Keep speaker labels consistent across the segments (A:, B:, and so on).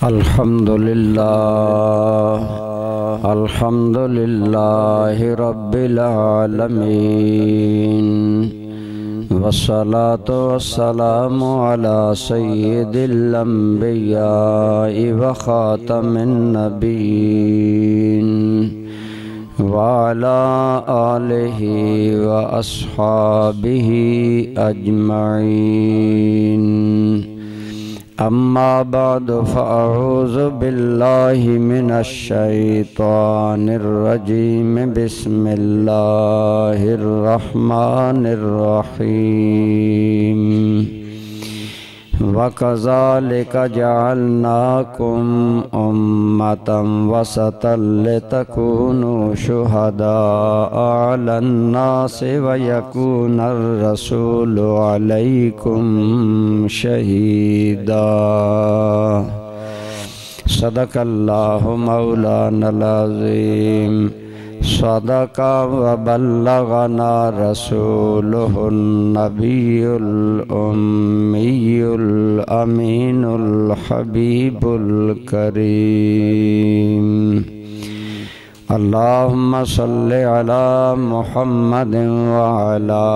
A: الحمدللہ رب العالمین والصلاة والسلام علی سید الانبیاء وخاتم النبیین وعلى آلہ واصحابہ اجمعین اما بعد فاعوذ باللہ من الشیطان الرجیم بسم اللہ الرحمن الرحیم وَكَذَلِكَ جَعَلْنَاكُمْ أُمَّةً وَسَطًا لِتَكُونُوا شُهَدَاءَ عَلَى النَّاسِ وَيَكُونَ الرَّسُولُ عَلَيْكُمْ شَهِيدًا صدق اللہ مولانا العظیم صدق وبلغنا رسوله النبی الأمی الأمین الحبیب الکریم اللہم صل علی محمد وعلی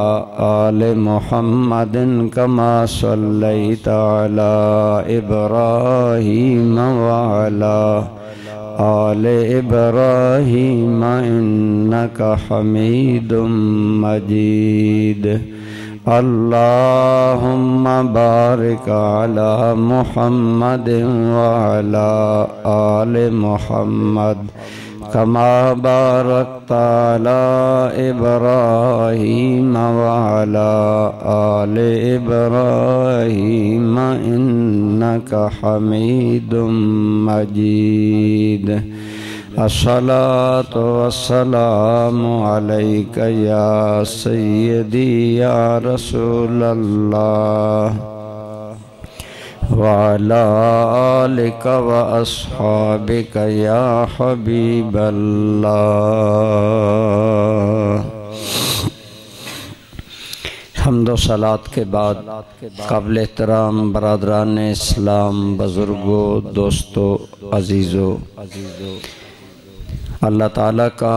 A: آل محمد کما صلیت علی ابراہیم وعلی آل ابراہیم انکا حمید مجید اللہم بارک علی محمد وعلی آل محمد کما بارکت علی ابراہیم وعلی آل ابراہیم انکا حمید مجید الصلاة والسلام علیک یا سیدی یا رسول اللہ وعلى آلك وأصحابك يا حبيب الله حمد و صلات کے بعد قابل احترام برادران اسلام، بزرگوں، دوستوں، عزیزوں، اللہ تعالیٰ کا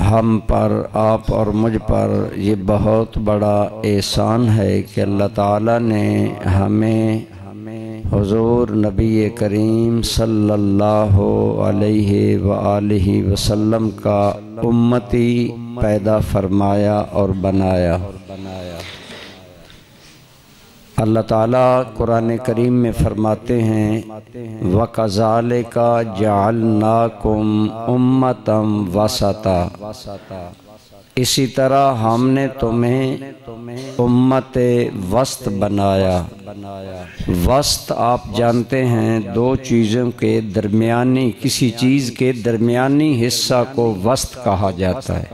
A: ہم پر، آپ اور مجھ پر یہ بہت بڑا احسان ہے کہ اللہ تعالیٰ نے ہمیں حضور نبی کریم صلی اللہ علیہ وآلہ وسلم کا امتی پیدا فرمایا اور بنایا۔ اللہ تعالیٰ قرآن کریم میں فرماتے ہیں وَكَذَلِكَ جَعَلْنَاكُمْ أُمَّةً وَسَطًا، اسی طرح ہم نے تمہیں امت وسط بنایا۔ وسط آپ جانتے ہیں دو چیزوں کے درمیانی، کسی چیز کے درمیانی حصہ کو وسط کہا جاتا ہے۔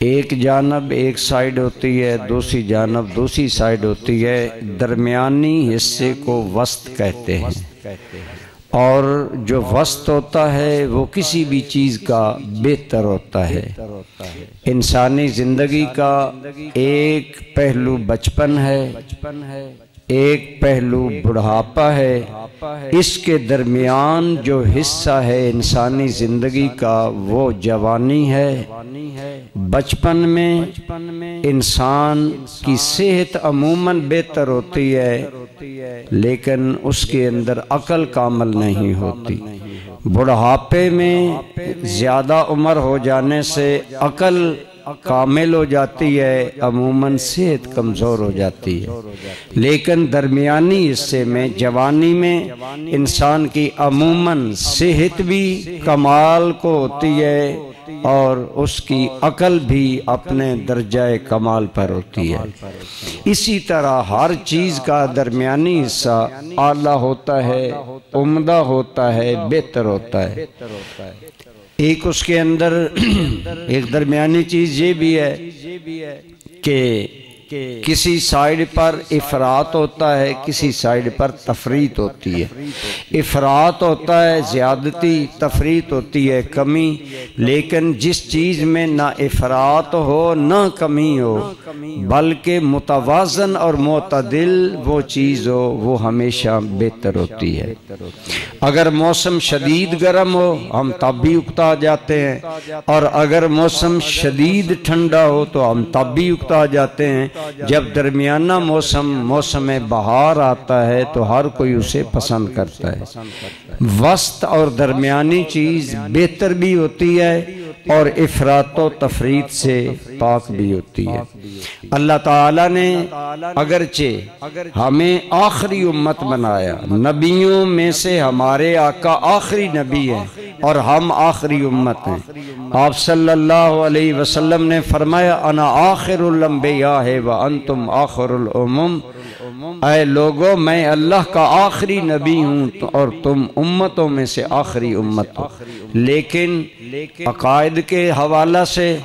A: ایک جانب ایک سائیڈ ہوتی ہے، دوسری جانب دوسری سائیڈ ہوتی ہے، درمیانی حصے کو وسط کہتے ہیں۔ اور جو وسط ہوتا ہے وہ کسی بھی چیز کا بہتر ہوتا ہے۔ انسانی زندگی کا ایک پہلو بچپن ہے، ایک پہلو بڑھاپا ہے، اس کے درمیان جو حصہ ہے انسانی زندگی کا وہ جوانی ہے۔ بچپن میں انسان کی صحت عموماً بہتر ہوتی ہے لیکن اس کے اندر عقل کامل نہیں ہوتی۔ بڑھاپے میں زیادہ عمر ہو جانے سے عقل کامل ہو جاتی ہے، عموماً صحت کمزور ہو جاتی ہے، لیکن درمیانی حصے میں جوانی میں انسان کی عموماً صحت بھی کمال کو ہوتی ہے اور اس کی عقل بھی اپنے درجہ کمال پر ہوتی ہے۔ اسی طرح ہر چیز کا درمیانی حصہ اعلیٰ ہوتا ہے، عمدہ ہوتا ہے، بہتر ہوتا ہے۔ ایک اس کے اندر ایک درمیانی چیز یہ بھی ہے کہ کسی سائیڈ پر افراط ہوتا ہے، کسی سائیڈ پر تفریط ہوتی ہے۔ افراط ہوتا ہے زیادتی، تفریط ہوتی ہے کمی، لیکن جس چیز میں نہ افراط ہو نہ کمی ہو بلکہ متوازن اور معتدل وہ چیز ہو، وہ ہمیشہ بہتر ہوتی ہے۔ اگر موسم شدید گرم ہو ہم تب بھی اکتا جاتے ہیں، اور اگر موسم شدید ٹھنڈا ہو تو ہم تب بھی اکتا جاتے ہیں۔ جب درمیانہ موسم بہار آتا ہے تو ہر کوئی اسے پسند کرتا ہے۔ وسط اور درمیانی چیز بہتر بھی ہوتی ہے اور افراط و تفریط سے پاک بھی ہوتی ہے۔ اللہ تعالیٰ نے اگرچہ ہمیں آخری امت بنایا، نبیوں میں سے ہمارے آقا آخری نبی ہیں اور ہم آخری امت ہیں۔ آپ صلی اللہ علیہ وسلم نے فرمایا انا آخر الانبیاء وانتم آخر الامم، اے لوگو میں اللہ کا آخری نبی ہوں اور تم امتوں میں سے آخری امت ہو۔ لیکن عقائد کے حوالہ سے،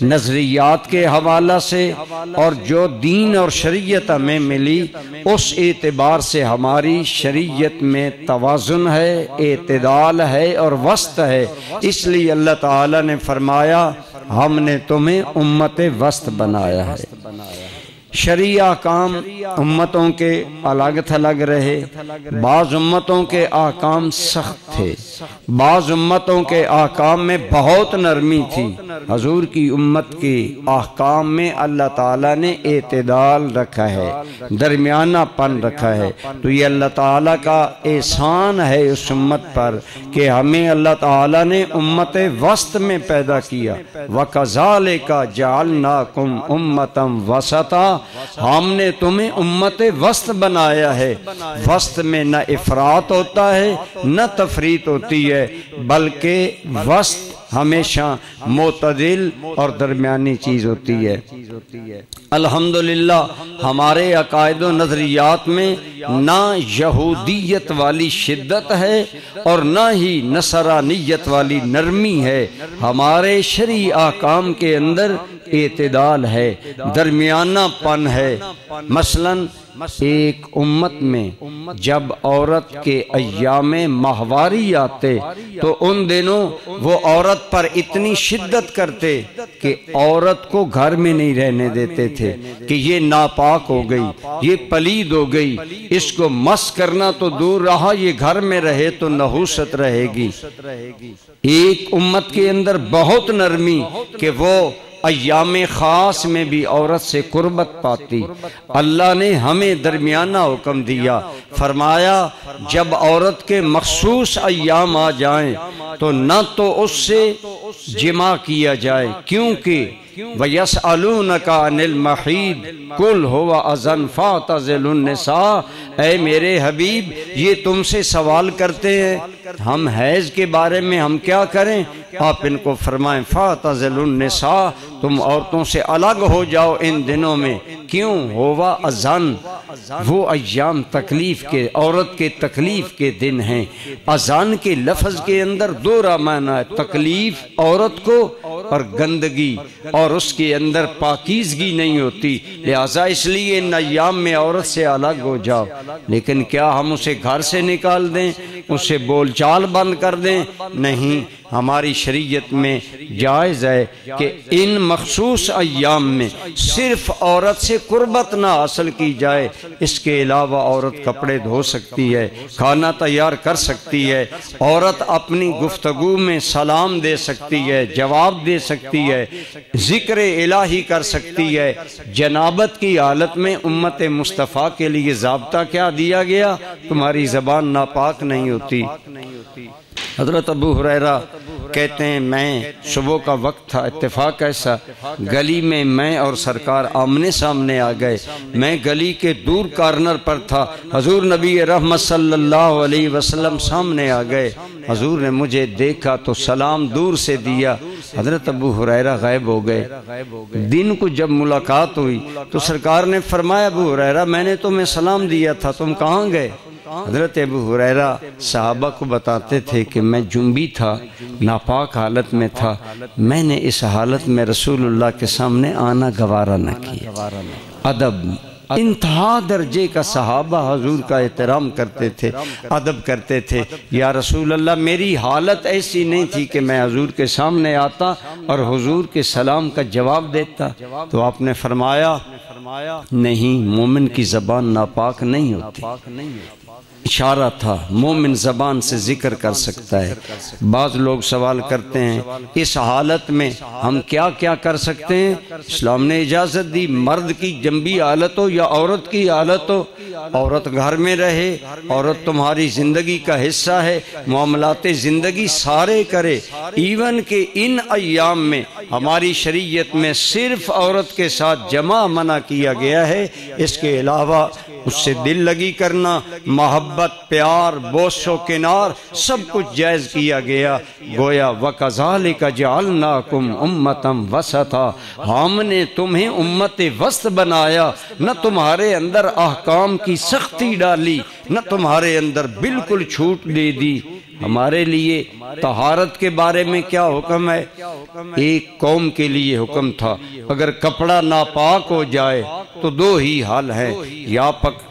A: نظریات کے حوالہ سے اور جو دین اور شریعت ہمیں ملی اس اعتبار سے ہماری شریعت میں توازن ہے، اعتدال ہے اور وسط ہے۔ اس لیے اللہ تعالیٰ نے فرمایا ہم نے تمہیں امت وسط بنایا ہے۔ شرعی احکام امتوں کے الگ تھلگ رہے، بعض امتوں کے احکام سخت تھے، بعض امتوں کے احکام میں بہت نرمی تھی۔ حضور کی امت کے احکام میں اللہ تعالیٰ نے اعتدال رکھا ہے، درمیانہ پن رکھا ہے۔ تو یہ اللہ تعالیٰ کا احسان ہے اس امت پر کہ ہمیں اللہ تعالیٰ نے امت وسط میں پیدا کیا۔ وَكَذَلِكَ جَعَلْنَاكُمْ أُمَّةً وَسَطًا، ہم نے تمہیں امت وسط بنایا ہے۔ وسط میں نہ افراط ہوتا ہے نہ تفریط ہوتی ہے، بلکہ وسط ہمیشہ معتدل اور درمیانی چیز ہوتی ہے۔ الحمدللہ ہمارے عقائد و نظریات میں نہ یہودیت والی شدت ہے اور نہ ہی نصرانیت والی نرمی ہے۔ ہمارے شرعی احکام کے اندر اعتدال ہے، درمیانہ پن ہے۔ مثلاً ایک امت میں جب عورت کے ایام ماہواری آتے تو ان دنوں وہ عورت پر اتنی شدت کرتے کہ عورت کو گھر میں نہیں رہنے دیتے تھے کہ یہ ناپاک ہو گئی، یہ پلید ہو گئی، اس کو مس کرنا تو دور رہا، یہ گھر میں رہے تو نحوست رہے گی۔ ایک امت کے اندر بہت نرمی کہ وہ ایام خاص میں بھی عورت سے قربت پاتی۔ اللہ نے ہمیں درمیانہ حکم دیا، فرمایا جب عورت کے مخصوص ایام آ جائیں تو نہ تو اس سے جماع کیا جائے، کیونکہ وَيَسْأَلُونَكَ عَنِ الْمَحِيضِ قُلْ هُوَ أَذًى فَاعْتَزِلُوا النِّسَاءَ، اے میرے حبیب یہ تم سے سوال کرتے ہیں ہم حیض کے بارے میں ہم کیا کریں؟ آپ ان کو فرمائیں فَاعْتَزِلُوا النِّسَاءَ، تم عورتوں سے الگ ہو جاؤ ان دنوں میں۔ کیوں؟ ہوا اذن، وہ ایام تکلیف کے، عورت کے تکلیف کے دن ہیں۔ اذان کے لفظ کے اندر دو معنی ہے، تکلیف عورت کو اور گندگی، اور اس کے اندر پاکیزگی نہیں ہوتی، لہذا اس لیے ان ایام میں عورت سے الگ ہو جاؤ۔ لیکن کیا ہم اسے گھر سے نکال دیں، اسے بول چال بند کر دیں؟ نہیں، ہماری شریعت میں جائز ہے کہ ان مخصوص ایام میں صرف عورت سے قربت نہ حاصل کی جائے، اس کے علاوہ عورت کپڑے دھو سکتی ہے، کھانا تیار کر سکتی ہے، عورت اپنی گفتگو میں سلام دے سکتی ہے، جواب دے سکتی ہے، ذکر الہی کر سکتی ہے۔ جنابت کی حالت میں امت مصطفیٰ کے لیے ضابطہ کیا دیا گیا؟ تمہاری زبان ناپاک نہیں ہوتی۔ حضرت ابو ہریرہ کہتے ہیں میں صبح کا وقت تھا، اتفاق ایسا گلی میں میں اور سرکار آمنے سامنے آ گئے، میں گلی کے دور کارنر پر تھا، حضور نبی رحمت صلی اللہ علیہ وسلم سامنے آ گئے، حضور نے مجھے دیکھا تو سلام دور سے دیا، حضرت ابو ہریرہ غائب ہو گئے۔ دن کو جب ملاقات ہوئی تو سرکار نے فرمایا ابو ہریرہ میں نے تمہیں سلام دیا تھا، تم کہاں گئے؟ حضرت ابو ہریرہ صحابہ کو بتاتے تھے کہ میں جنبی تھا، ناپاک حالت میں تھا، میں نے اس حالت میں رسول اللہ کے سامنے آنا گوارا نہ کیا۔ ادب، انتہا درجے کا صحابہ حضور کا احترام کرتے تھے، ادب کرتے تھے۔ یا رسول اللہ میری حالت ایسی نہیں تھی کہ میں حضور کے سامنے آتا اور حضور کے سلام کا جواب دیتا، تو آپ نے فرمایا نہیں، مومن کی زبان ناپاک نہیں ہوتی۔ اشارہ تھا مومن زبان سے ذکر کر سکتا ہے۔ بعض لوگ سوال کرتے ہیں اس حالت میں ہم کیا کیا کر سکتے ہیں؟ اسلام نے اجازت دی، مرد کی جنبی حالت ہو یا عورت کی حالت ہو، عورت گھر میں رہے، عورت تمہاری زندگی کا حصہ ہے، معاملات زندگی سارے کرے۔ ایون کہ ان ایام میں ہماری شریعت میں صرف عورت کے ساتھ جمع منع کیا گیا ہے، اس کے علاوہ اس سے دل لگی کرنا، محبت، پیار، بوس و کنار سب کچھ جائز کیا گیا۔ گویا وَكَذَلِكَ جَعَلْنَاكُمْ أُمَّةً وَسَطًا، ہم نے تمہیں امت وسط بنایا، نہ تمہارے اندر احکام کی سختی ڈالی، نہ تمہارے اندر بالکل چھوٹ دے دی۔ ہمارے لیے طہارت کے بارے میں کیا حکم ہے؟ ایک قوم کے لیے حکم تھا اگر کپڑا ناپاک ہو جائے تو دو ہی حل ہے، یا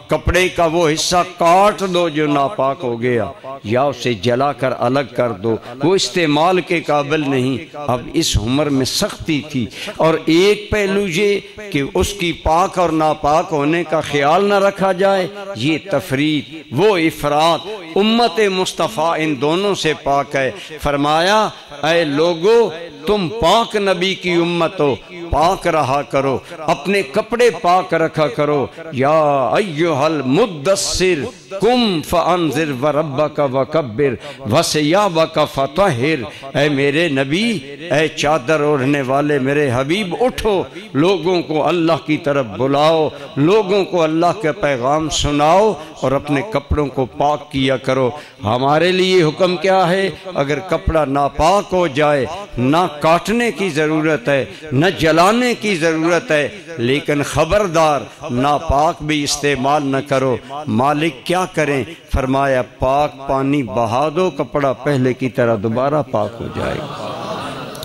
A: کپڑے کا وہ حصہ کاٹ دو جو ناپاک ہو گیا، یا اسے جلا کر الگ کر دو، وہ استعمال کے قابل نہیں۔ اب اس عمر میں سختی تھی، اور ایک پہلو یہ کہ اس کی پاک اور ناپاک ہونے کا خیال نہ رکھا جائے، یہ تفریط، وہ افراط۔ امت مصطفیٰ ان دونوں سے پاک ہے۔ فرمایا اے لوگو تم پاک نبی کی امت ہو، پاک رہا کرو، اپنے کپڑے پاک رکھا کرو۔ یا ایھا المدثر قم فانذر وربک وکبر وثیابک فطہر، اے میرے نبی، اے چادر اوڑھنے والے میرے حبیب، اٹھو، لوگوں کو اللہ کی طرف بلاؤ، لوگوں کو اللہ کا پیغام سناؤ، اور اپنے کپڑوں کو پاک کیا کرو۔ ہمارے لیے حکم کیا ہے؟ اگر کپڑا ناپاک ہو جائے، نہ کاٹنے کی ضرورت ہے، نہ جلانے کی ضرورت ہے، لیکن خبردار ناپاک بھی استعمال نہ کرو۔ مالک کیا کریں؟ فرمایا پاک پانی بہا دو، کپڑا پہلے کی طرح دوبارہ پاک ہو جائے گا۔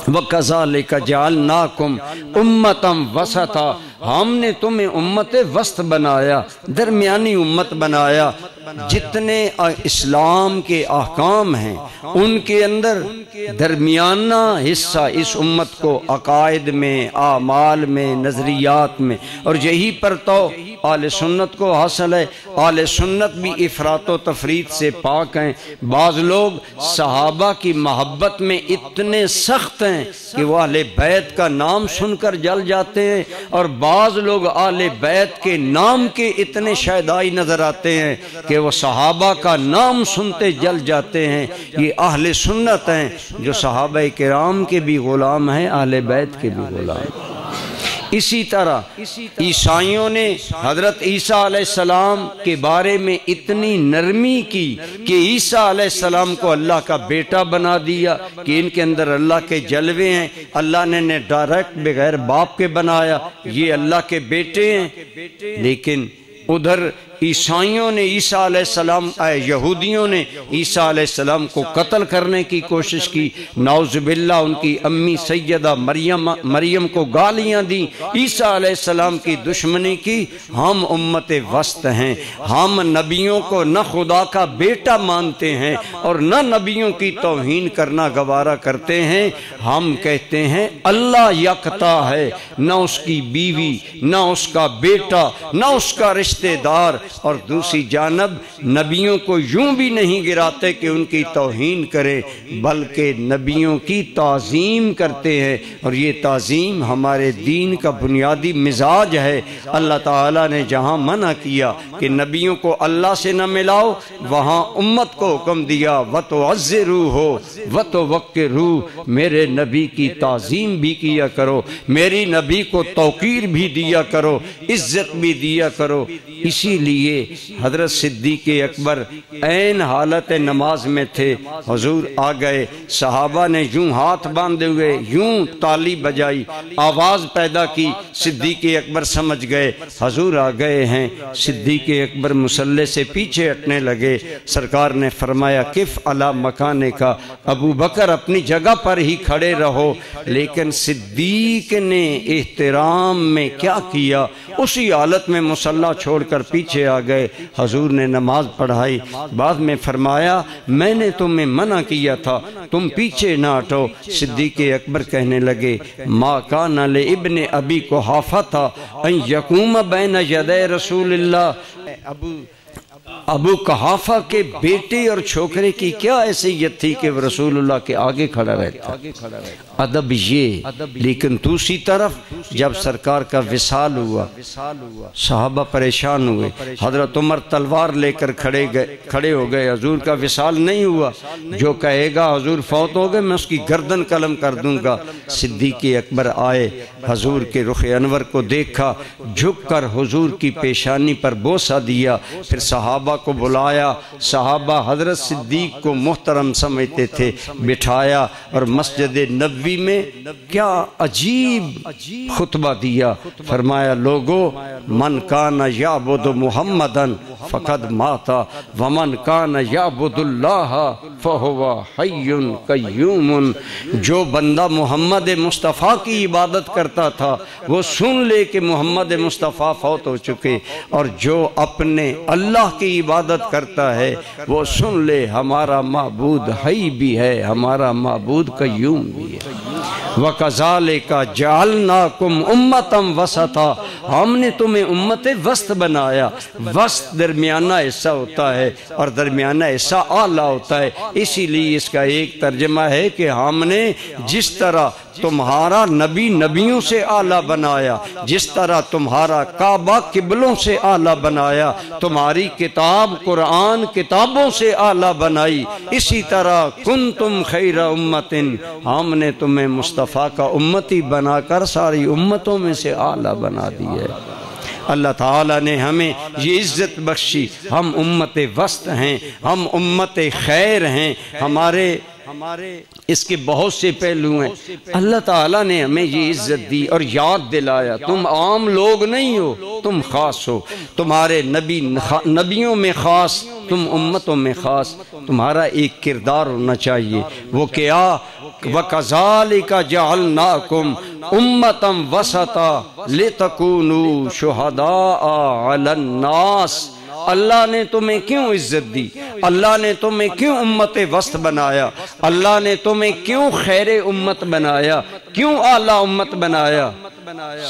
A: وَكَذَلِكَ جَعَلْنَاكُمْ أُمَّةً وَسَطًا، ہم نے تمہیں امت وسط بنایا، درمیانی امت بنایا۔ جتنے اسلام کے احکام ہیں ان کے اندر درمیانہ حصہ اس امت کو عقائد میں، اعمال میں، نظریات میں، اور یہی پر تو اہل سنت کو حاصل ہے۔ اہل سنت بھی افراط و تفریط سے پاک ہیں۔ بعض لوگ صحابہ کی محبت میں اتنے سخت ہیں کہ وہ اہل بیت کا نام سن کر جل جاتے ہیں، اور بعض لوگ اہل بیت کے نام کے اتنے شیدائی نظر آتے ہیں کہ وہ صحابہ کا نام سنتے جل جاتے ہیں۔ یہ اہل سنت ہیں جو صحابہ کرام کے بھی غلام ہیں، اہل بیت کے بھی غلام ہیں۔ اسی طرح عیسائیوں نے حضرت عیسیٰ علیہ السلام کے بارے میں اتنی نرمی کی کہ عیسیٰ علیہ السلام کو اللہ کا بیٹا بنا دیا کہ ان کے اندر اللہ کے جلوے ہیں، اللہ نے ڈائریکٹ بغیر باپ کے بنایا، یہ اللہ کے بیٹے ہیں۔ لیکن ادھر عیسائیوں نے عیسیٰ علیہ السلام، یہودیوں نے عیسیٰ علیہ السلام کو قتل کرنے کی کوشش کی، نعوذ باللہ ان کی امی سیدہ مریم کو گالیاں دی، عیسیٰ علیہ السلام کی دشمنی کی۔ ہم امت وسط ہیں، ہم نبیوں کو نہ خدا کا بیٹا مانتے ہیں اور نہ نبیوں کی توہین کرنا گوارا کرتے ہیں۔ ہم کہتے ہیں اللہ یکتا ہے، نہ اس کی بیوی، نہ اس کا بیٹا، نہ اس کا رشتہ دار، اور دوسری جانب نبیوں کو یوں بھی نہیں گراتے کہ ان کی توہین کریں، بلکہ نبیوں کی تعظیم کرتے ہیں، اور یہ تعظیم ہمارے دین کا بنیادی مزاج ہے۔ اللہ تعالیٰ نے جہاں منع کیا کہ نبیوں کو اللہ سے نہ ملاؤ، وہاں امت کو حکم دیا وَتُعَزِّرُوهُ وَتُوَقِّرُوهُ، میرے نبی کی تعظیم بھی کیا کرو، میری نبی کو توقیر بھی دیا کرو، عزت بھی دیا کرو۔ اسی لیے حضرت صدیق اکبر عین حالت نماز میں تھے، حضور آ گئے، صحابہ نے یوں ہاتھ باندھے ہوئے یوں تالی بجائی، آواز پیدا کی، صدیق اکبر سمجھ گئے حضور آ گئے ہیں۔ صدیق اکبر مصلی سے پیچھے ہٹنے لگے، سرکار نے فرمایا کف علی مکانے کا، ابو بکر اپنی جگہ پر ہی کھڑے رہو۔ لیکن صدیق نے احترام میں کیا کیا، اسی حالت میں مصلی چھوڑ کر پیچھے آ گئے۔ حضور نے نماز پڑھائی، بعد میں فرمایا میں نے تمہیں منع کیا تھا، تم پیچھے نہ ہٹو۔ صدیق اکبر کہنے لگے ما کان لابن ابی قحافہ تھا ان یقوم بین یدی رسول اللہ، ابو قحافہ کے بیٹے اور چھوکرے کی کیا حیثیت تھی کہ وہ رسول اللہ کے آگے کھڑا رہتا، ادب یہ۔ لیکن دوسری طرف جب سرکار کا وصال ہوا، صحابہ پریشان ہوئے، حضرت عمر تلوار لے کر کھڑے ہو گئے، حضور کا وصال نہیں ہوا، جو کہے گا حضور فوت ہو گئے میں اس کی گردن قلم کر دوں گا۔ صدیق اکبر آئے، حضور کے رخ انور کو دیکھا، جھک کر حضور کی پیشانی پر بوسہ دیا، پھر صحابہ کو بلایا، صحابہ حضرت صدیق کو محترم سمجھتے تھے، بٹھایا اور مسجد نبوی میں کیا عجیب خطبہ دیا، فرمایا لوگو من کان یعبد محمدًا فقد مات ومن کان یعبد اللہ فہو حی قیوم۔ جو بندہ محمد مصطفیٰ کی عبادت کرتا تھا وہ سن لے کہ محمد مصطفیٰ فوت ہو چکے، اور جو اپنے اللہ کی عبادت کرتا ہے وہ سن لے ہمارا معبود حی بھی ہے، ہمارا معبود قیوم بھی ہے۔ وَكَذَلِكَ جَعَلْنَاكُمْ أُمَّةً وَسَطًا، ہم نے تمہیں امت وسط بنایا۔ وسط درمیانہ حصہ ہوتا ہے اور درمیانہ حصہ اعلیٰ ہوتا ہے، اسی لیے اس کا ایک ترجمہ ہے کہ ہم نے جس طرح تمہارا نبی نبیوں سے اعلیٰ بنایا، جس طرح تمہارا کعبہ قبلوں سے اعلیٰ بنایا، تمہاری کتاب قرآن کتابوں سے اعلیٰ بنائی، اسی طرح کنتم خیر امت، ہم نے تمہیں مصطفیٰ کا امتی بنا کر ساری امتوں میں سے اعلیٰ بنا دی ہے۔ اللہ تعالیٰ نے ہمیں یہ عزت بخشی، ہم امت وسط ہیں، ہم امت خیر ہیں۔ ہمارے اس کے بہت سے پہلو ہیں، اللہ تعالیٰ نے ہمیں یہ عزت دی اور یاد دلایا تم عام لوگ نہیں ہو، تم خاص ہو، تمہارے نبیوں میں خاص، تم امتوں میں خاص، تمہارا ایک کردار ہونا چاہیے، وہ کیا وَكَذَلِكَ جَعَلْنَاكُمْ أُمَّةً وَسَطًا لِتَكُونُوا شُهَدَاءَ عَلَى النَّاسِ۔ اللہ نے تمہیں کیوں عزت دی، اللہ نے تمہیں کیوں امت وسط بنایا، اللہ نے تمہیں کیوں خیر امت بنایا، کیوں اعلیٰ امت بنایا؟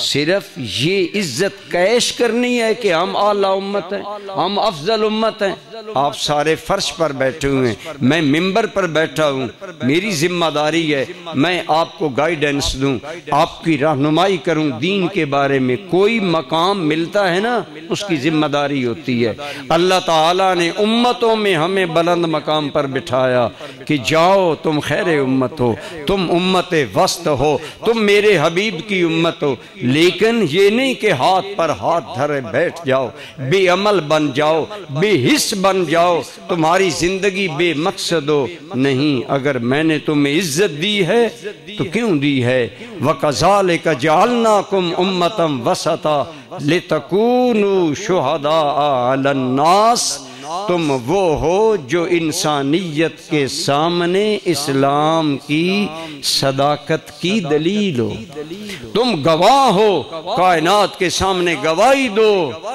A: صرف یہ عزت کیش کرنی ہے کہ ہم اعلیٰ امت ہیں، ہم افضل امت ہیں۔ آپ سارے فرش پر بیٹھے ہوئے ہیں، میں ممبر پر بیٹھا ہوں، میری ذمہ داری ہے میں آپ کو گائیڈنس دوں، آپ کی رہنمائی کروں دین کے بارے میں۔ کوئی مقام ملتا ہے نا اس کی ذمہ داری ہوتی ہے۔ اللہ تعالیٰ نے امتوں میں ہمیں بلند مقام پر بٹھایا کہ جاؤ تم خیر امت ہو، تم امت وسط ہو، تم میرے حبیب کی امت ہو، لیکن یہ نہیں کہ ہاتھ پر ہاتھ دھرے بیٹھ جاؤ، بے عمل بن جاؤ، بے حس بن جاؤ، تمہاری زندگی بے مقصد ہو۔ نہیں، اگر میں نے تمہیں عزت دی ہے تو کیوں دی ہے؟ وَكَذَلِكَ جَعَلْنَاكُمْ أُمَّةً وَسَطًا لِتَكُونُوا شُهَدَاءَ عَلَى النَّاسِ، تم وہ ہو جو انسانیت کے سامنے اسلام کی صداقت کی دلیل ہو، تم گواہ ہو، کائنات کے سامنے گواہی دو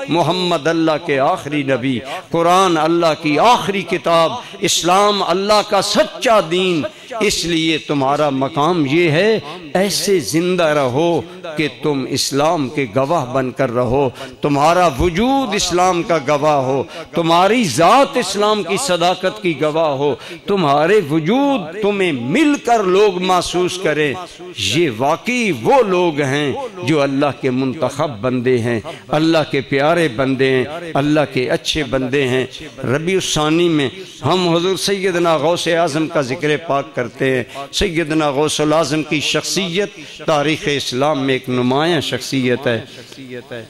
A: محمد اللہ کے آخری نبی، قرآن اللہ کی آخری کتاب، اسلام اللہ کا سچا دین۔ اس لیے تمہارا مقام یہ ہے ایسے زندہ رہو کہ تم اسلام کے گواہ بن کر رہو، تمہارا وجود اسلام کا گواہ ہو، تمہاری ذات اسلام کی صداقت کی گواہ ہو، تمہارے وجود تمہیں مل کر لوگ محسوس کریں یہ واقعی وہ لوگ ہیں جو اللہ کے منتخب بندے ہیں، اللہ کے پیارے بندے ہیں، اللہ کے اچھے بندے ہیں۔ ربیع الثانی میں ہم حضور سیدنا غوث اعظم کا ذکر پاک کرتے ہیں۔ سیدنا غوث اعظم کی شخصیت تاریخ اسلام میں ایک نمایاں شخصیت ہے۔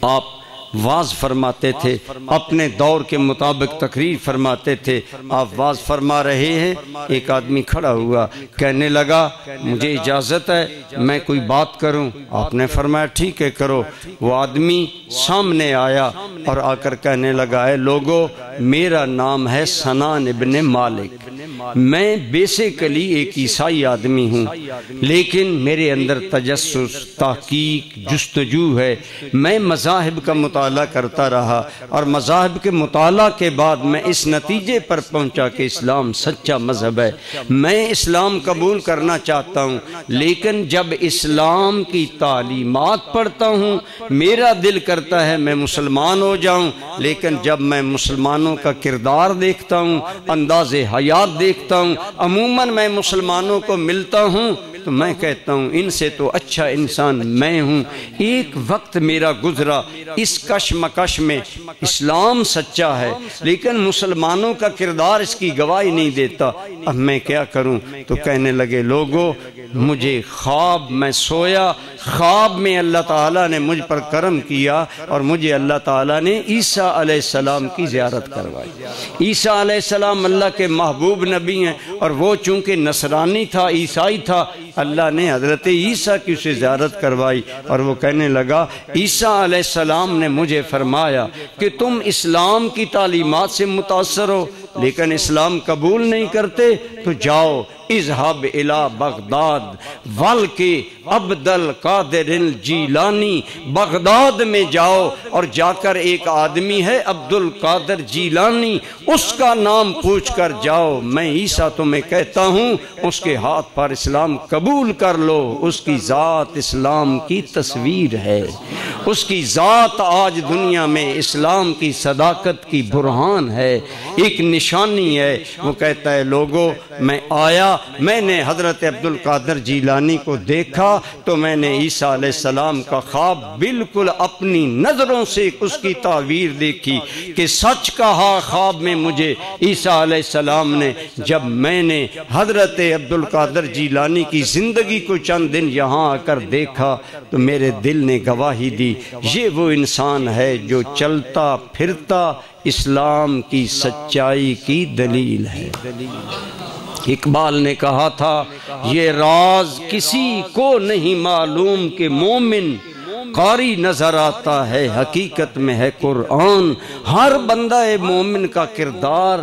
A: آپ واز فرماتے تھے، اپنے دور کے مطابق تقریر فرماتے تھے۔ آپ واز فرما رہے ہیں، ایک آدمی کھڑا ہوا، کہنے لگا مجھے اجازت ہے میں کوئی بات کروں؟ آپ نے فرمایا ٹھیک ہے کرو۔ وہ آدمی سامنے آیا اور آ کر کہنے لگا اے لوگو، میرا نام ہے سنان ابن مالک، میں بیسیکلی ایک عیسائی آدمی ہوں، لیکن میرے اندر تجسس، تحقیق، جستجو ہے۔ میں مذاہب کا مطالعہ کرتا رہا اور مذاہب کے مطالعہ کے بعد میں اس نتیجے پر پہنچا کہ اسلام سچا مذہب ہے۔ میں اسلام قبول کرنا چاہتا ہوں، لیکن جب اسلام کی تعلیمات پڑھتا ہوں میرا دل کرتا ہے میں مسلمان ہو جاؤں، لیکن جب میں مسلمانوں کا کردار دیکھتا ہوں، انداز حیات دیکھتا ہوں، عموماً میں مسلمانوں کو ملتا ہوں تو میں کہتا ہوں ان سے تو اچھا انسان میں ہوں۔ ایک وقت میرا گزرا اس کشمکش میں، اسلام سچا ہے لیکن مسلمانوں کا کردار اس کی گواہی نہیں دیتا، اب میں کیا کروں؟ تو کہنے لگے لوگوں، مجھے خواب، میں سویا، خواب میں اللہ تعالیٰ نے مجھ پر کرم کیا اور مجھے اللہ تعالیٰ نے عیسیٰ علیہ السلام کی زیارت کروائی۔ عیسیٰ علیہ السلام اللہ کے محبوب نبی ہیں اور وہ چونکہ نصرانی تھا، عیسائی تھا، اللہ نے حضرت عیسیٰ کی اسے زیارت کروائی اور وہ کہنے لگا عیسیٰ علیہ السلام نے مجھے فرمایا کہ تم اسلام کی تعلیمات سے متاثر ہو لیکن اسلام قبول نہیں کرتے، تو جاؤ اذهب الى بغداد والکی عبد القادر الجیلانی، بغداد میں جاؤ اور جا کر ایک آدمی ہے عبد القادر جیلانی، اس کا نام پوچھ کر جاؤ، میں عیسیٰ تمہیں کہتا ہوں اس کے ہاتھ پر اسلام قبول کر لو، اس کی ذات اسلام کی تصویر ہے، اس کی ذات آج دنیا میں اسلام کی صداقت کی برہان ہے، ایک نشانی ہے۔ وہ کہتا ہے لوگوں، میں آیا، میں نے حضرت عبد القادر جیلانی کو دیکھا تو میں نے عیسیٰ علیہ السلام کا خواب بالکل اپنی نظروں سے اس کی تعبیر دیکھی کہ سچ کہا خواب میں مجھے عیسیٰ علیہ السلام نے۔ جب میں نے حضرت عبد القادر جیلانی کی زندگی کو چند دن یہاں آ کر دیکھا تو میرے دل نے گواہی دی یہ وہ انسان ہے جو چلتا پھرتا اسلام کی سچائی کی دلیل ہے۔ اقبال نے کہا تھا یہ راز کسی کو نہیں معلوم کہ مومن قاری نظر آتا ہے، حقیقت میں ہے قرآن، ہر بندہ مومن کا کردار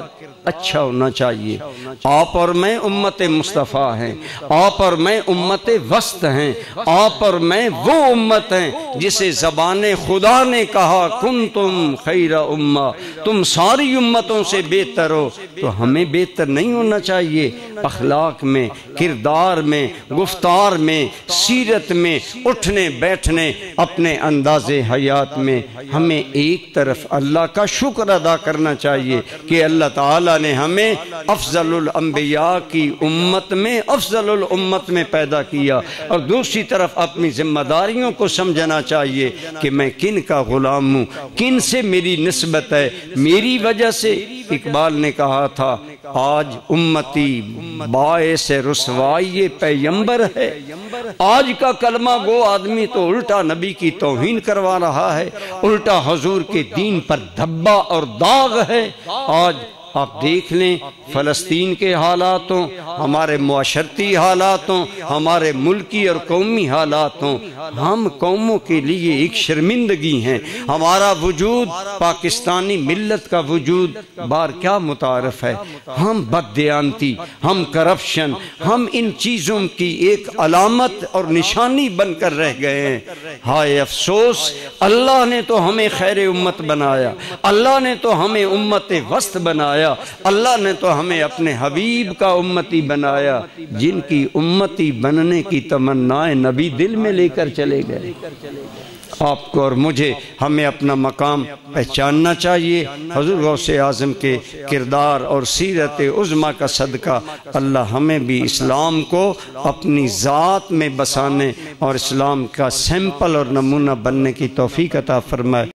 A: اچھا ہونا چاہیے۔ آپ اور میں امت مصطفیٰ ہیں، آپ اور میں امت وسط ہیں، آپ اور میں وہ امت ہیں جسے زبان خدا نے کہا کنتم خیر امہ، تم ساری امتوں سے بہتر ہو، تو ہمیں بہتر نہیں ہونا چاہیے؟ اخلاق میں، کردار میں، گفتار میں، سیرت میں، اٹھنے بیٹھنے، اپنے انداز حیات میں ہمیں ایک طرف اللہ کا شکر ادا کرنا چاہیے کہ اللہ تعالیٰ نے ہمیں افضل الانبیاء کی امت میں، افضل الامت میں پیدا کیا، اور دوسری طرف اپنی ذمہ داریوں کو سمجھنا چاہیے کہ میں کن کا غلام ہوں، کن سے میری نسبت ہے، میری وجہ سے۔ اقبال نے کہا تھا آج امتی باعث رسوائی پیغمبر ہے، آج کا کلمہ گو آدمی تو الٹا نبی کی توہین کروا رہا ہے، الٹا حضور کے دین پر دھبا اور داغ ہے۔ آج آپ دیکھ لیں فلسطین کے حالاتوں، ہمارے معاشرتی حالاتوں، ہمارے ملکی اور قومی حالاتوں، ہم قوموں کے لیے ایک شرمندگی ہیں۔ ہمارا وجود، پاکستانی ملت کا وجود بار کیا متعارف ہے؟ ہم بددیانتی، ہم کرپشن، ہم ان چیزوں کی ایک علامت اور نشانی بن کر رہ گئے ہیں۔ ہائے افسوس، اللہ نے تو ہمیں خیر امت بنایا، اللہ نے تو ہمیں امت وسط بنایا، اللہ نے تو ہمیں اپنے حبیب کا امتی بنایا، جن کی امتی بننے کی تمنائیں نبی دل میں لے کر چلے گئے۔ آپ کو اور مجھے، ہمیں اپنا مقام پہچاننا چاہیے۔ حضور غوث اعظم کے کردار اور سیرت عظمیٰ کا صدقہ اللہ ہمیں بھی اسلام کو اپنی ذات میں بسانے اور اسلام کا سیمپل اور نمونہ بننے کی توفیق عطا فرمائے۔